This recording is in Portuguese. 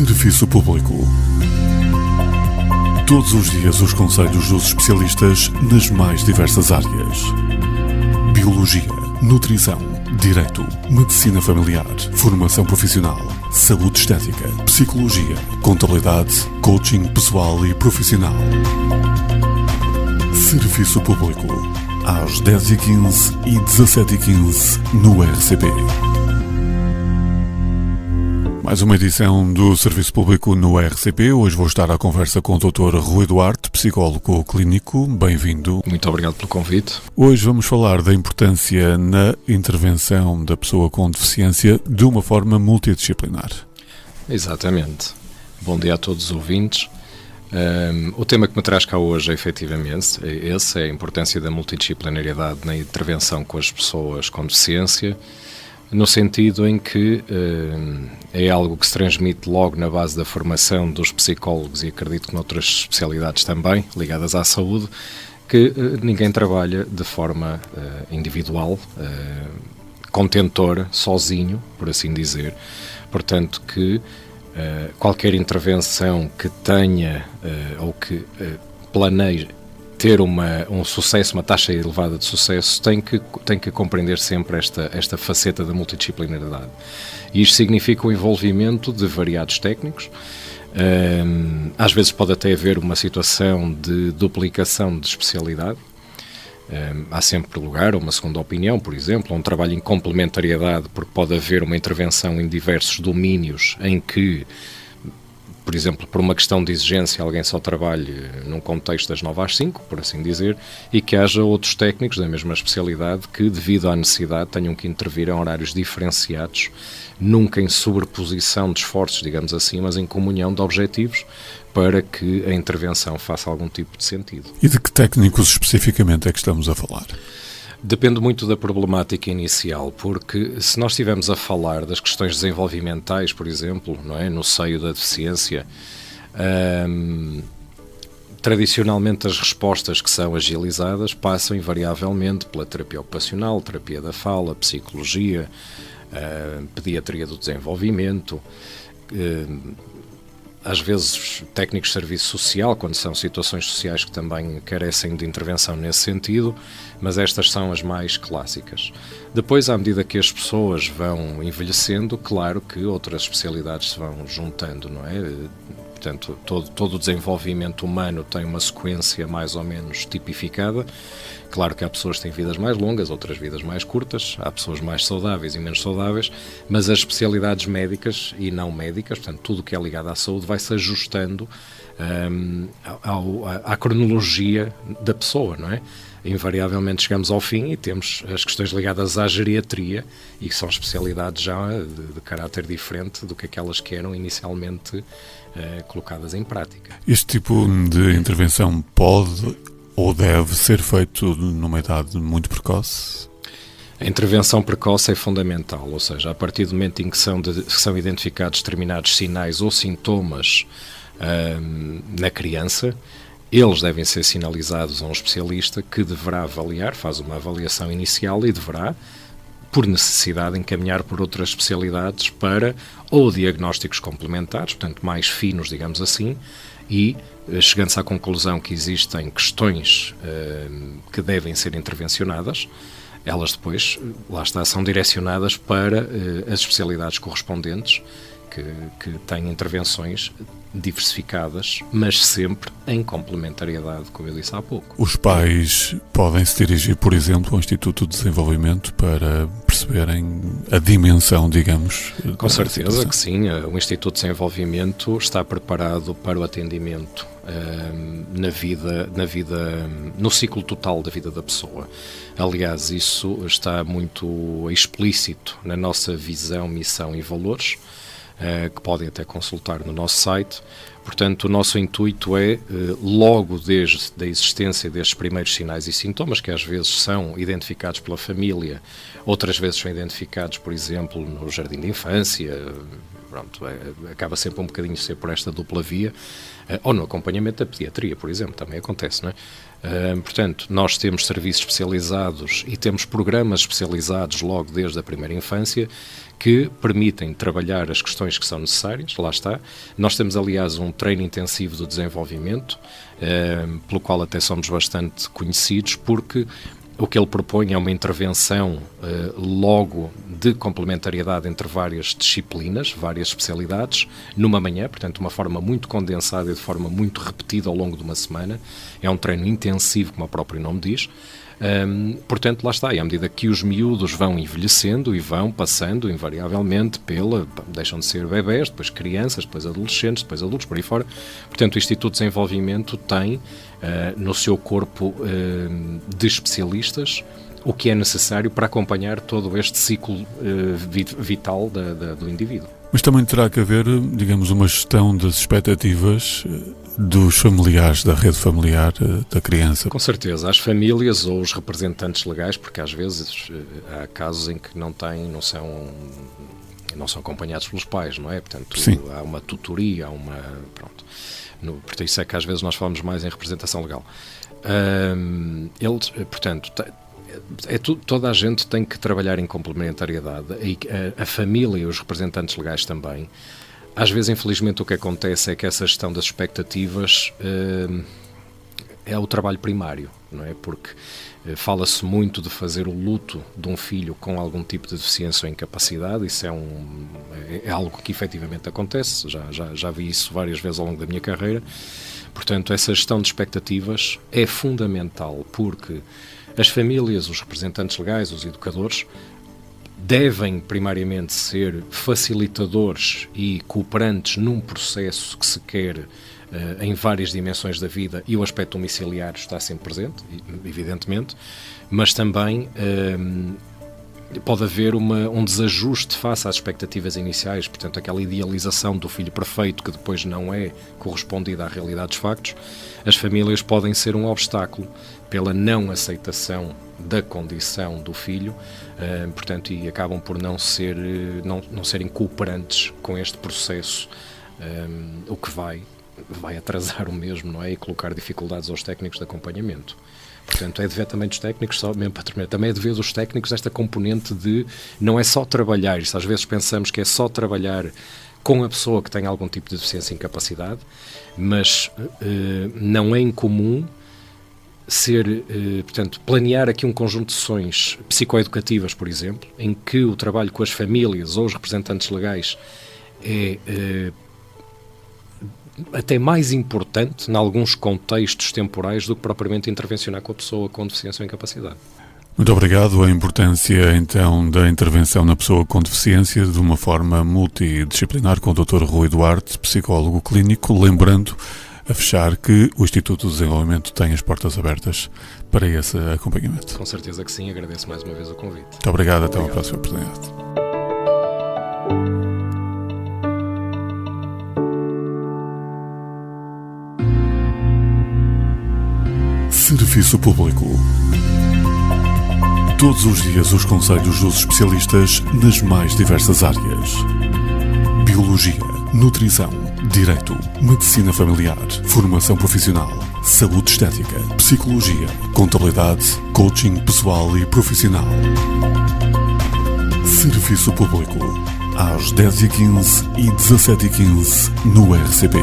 Serviço Público. Todos os dias os conselhos dos especialistas nas mais diversas áreas. Biologia, nutrição, direito, medicina familiar, formação profissional, saúde estética, psicologia, contabilidade, coaching pessoal e profissional. Serviço Público, às 10h15 e 17h15 no RCP. Mais uma edição do Serviço Público no RCP. Hoje vou estar à conversa com o Dr. Rui Duarte, psicólogo clínico. Bem-vindo. Muito obrigado pelo convite. Hoje vamos falar da importância na intervenção da pessoa com deficiência de uma forma multidisciplinar. Exatamente. Bom dia a todos os ouvintes. O tema que me traz cá hoje é efetivamente esse, é a importância da multidisciplinariedade na intervenção com as pessoas com deficiência, no sentido em que é algo que se transmite logo na base da formação dos psicólogos e acredito que noutras especialidades também, ligadas à saúde, que ninguém trabalha de forma individual, contentor, sozinho, por assim dizer. Portanto, que qualquer intervenção que tenha ou que planeie ter um sucesso, uma taxa elevada de sucesso, tem que compreender sempre esta faceta da multidisciplinaridade. E isto significa o envolvimento de variados técnicos. Às vezes pode até haver uma situação de duplicação de especialidade. Há sempre lugar a uma segunda opinião, por exemplo, a um trabalho em complementariedade, porque pode haver uma intervenção em diversos domínios em que, por exemplo, por uma questão de exigência, alguém só trabalhe num contexto das 9 às 5, por assim dizer, e que haja outros técnicos da mesma especialidade que, devido à necessidade, tenham que intervir em horários diferenciados, nunca em sobreposição de esforços, digamos assim, mas em comunhão de objetivos, para que a intervenção faça algum tipo de sentido. E de que técnicos especificamente é que estamos a falar? Depende muito da problemática inicial, porque se nós estivermos a falar das questões desenvolvimentais, por exemplo, não é, no seio da deficiência, tradicionalmente as respostas que são agilizadas passam invariavelmente pela terapia ocupacional, terapia da fala, psicologia, pediatria do desenvolvimento, às vezes técnicos de serviço social, quando são situações sociais que também carecem de intervenção nesse sentido, mas estas são as mais clássicas. Depois, à medida que as pessoas vão envelhecendo, claro que outras especialidades se vão juntando, não é? Portanto, todo o desenvolvimento humano tem uma sequência mais ou menos tipificada. Claro que há pessoas que têm vidas mais longas, outras vidas mais curtas, há pessoas mais saudáveis e menos saudáveis, mas as especialidades médicas e não médicas, portanto, tudo o que é ligado à saúde vai-se ajustando à cronologia da pessoa, não é? Invariavelmente chegamos ao fim e temos as questões ligadas à geriatria e que são especialidades já de caráter diferente do que aquelas que eram inicialmente colocadas em prática. Este tipo de intervenção pode ou deve ser feito numa idade muito precoce? A intervenção precoce é fundamental, ou seja, a partir do momento em que são identificados determinados sinais ou sintomas na criança, eles devem ser sinalizados a um especialista que deverá avaliar, faz uma avaliação inicial e deverá, por necessidade, encaminhar por outras especialidades para ou diagnósticos complementares, portanto mais finos, digamos assim, e chegando-se à conclusão que existem questões que devem ser intervencionadas, elas depois, lá está, são direcionadas para as especialidades correspondentes que têm intervenções diversificadas, mas sempre em complementariedade, como eu disse há pouco. Os pais podem se dirigir, por exemplo, ao Instituto de Desenvolvimento para perceberem a dimensão, digamos. Com certeza que sim. O Instituto de Desenvolvimento está preparado para o atendimento no ciclo total da vida da pessoa. Aliás, isso está muito explícito na nossa visão, missão e valores, que podem até consultar no nosso site. Portanto, o nosso intuito é, logo desde a existência destes primeiros sinais e sintomas, que às vezes são identificados pela família, outras vezes são identificados, por exemplo, no jardim de infância, Pronto, acaba sempre um bocadinho de ser por esta dupla via, ou no acompanhamento da pediatria, por exemplo, também acontece, não é? Portanto, nós temos serviços especializados e temos programas especializados logo desde a primeira infância que permitem trabalhar as questões que são necessárias, lá está. Nós temos, aliás, um treino intensivo de desenvolvimento, pelo qual até somos bastante conhecidos, porque o que ele propõe é uma intervenção logo de complementariedade entre várias disciplinas, várias especialidades, numa manhã, portanto, de uma forma muito condensada e de forma muito repetida ao longo de uma semana. É um treino intensivo, como o próprio nome diz. Portanto, lá está, e à medida que os miúdos vão envelhecendo e vão passando invariavelmente deixam de ser bebés, depois crianças, depois adolescentes, depois adultos, por aí fora. Portanto, o Instituto de Desenvolvimento tem no seu corpo de especialistas o que é necessário para acompanhar todo este ciclo vital do indivíduo. Mas também terá que haver, digamos, uma gestão das expectativas dos familiares, da rede familiar da criança. Com certeza, as famílias ou os representantes legais, porque às vezes há casos em que não são acompanhados pelos pais, não é? Portanto, sim, há uma tutoria, pronto. Por isso é que às vezes nós falamos mais em representação legal. Portanto, toda a gente tem que trabalhar em complementariedade, a família e os representantes legais também. Às vezes, infelizmente, o que acontece é que essa gestão das expectativas é o trabalho primário, não é? Porque fala-se muito de fazer o luto de um filho com algum tipo de deficiência ou incapacidade. Isso é algo que efetivamente acontece, já vi isso várias vezes ao longo da minha carreira. Portanto, essa gestão de expectativas é fundamental, porque as famílias, os representantes legais, os educadores, devem primariamente ser facilitadores e cooperantes num processo que se quer em várias dimensões da vida, e o aspecto domiciliar está sempre presente, evidentemente, mas também pode haver um desajuste face às expectativas iniciais, portanto, aquela idealização do filho perfeito que depois não é correspondida à realidade dos factos. As famílias podem ser um obstáculo pela não aceitação da condição do filho, portanto, e acabam por não serem cooperantes com este processo, o que vai atrasar o mesmo, não é? E colocar dificuldades aos técnicos de acompanhamento. Portanto, é dever também dos técnicos, só mesmo para terminar, também é dever dos técnicos esta componente de não é só trabalhar, isto às vezes pensamos que é só trabalhar com a pessoa que tem algum tipo de deficiência e incapacidade, mas não é incomum portanto, planear aqui um conjunto de sessões psicoeducativas, por exemplo, em que o trabalho com as famílias ou os representantes legais é até mais importante, em alguns contextos temporais, do que propriamente intervencionar com a pessoa com deficiência ou incapacidade. Muito obrigado. A importância, então, da intervenção na pessoa com deficiência de uma forma multidisciplinar com o Dr. Rui Duarte, psicólogo clínico, lembrando, a fechar, que o Instituto de Desenvolvimento tem as portas abertas para esse acompanhamento. Com certeza que sim, agradeço mais uma vez o convite. Muito obrigado, até uma próxima oportunidade. Serviço Público. Todos os dias os conselhos dos especialistas nas mais diversas áreas. Biologia, nutrição, direito, medicina familiar, formação profissional, saúde estética, psicologia, contabilidade, coaching pessoal e profissional. Serviço Público, às 10h15 e 17h15 no RCP.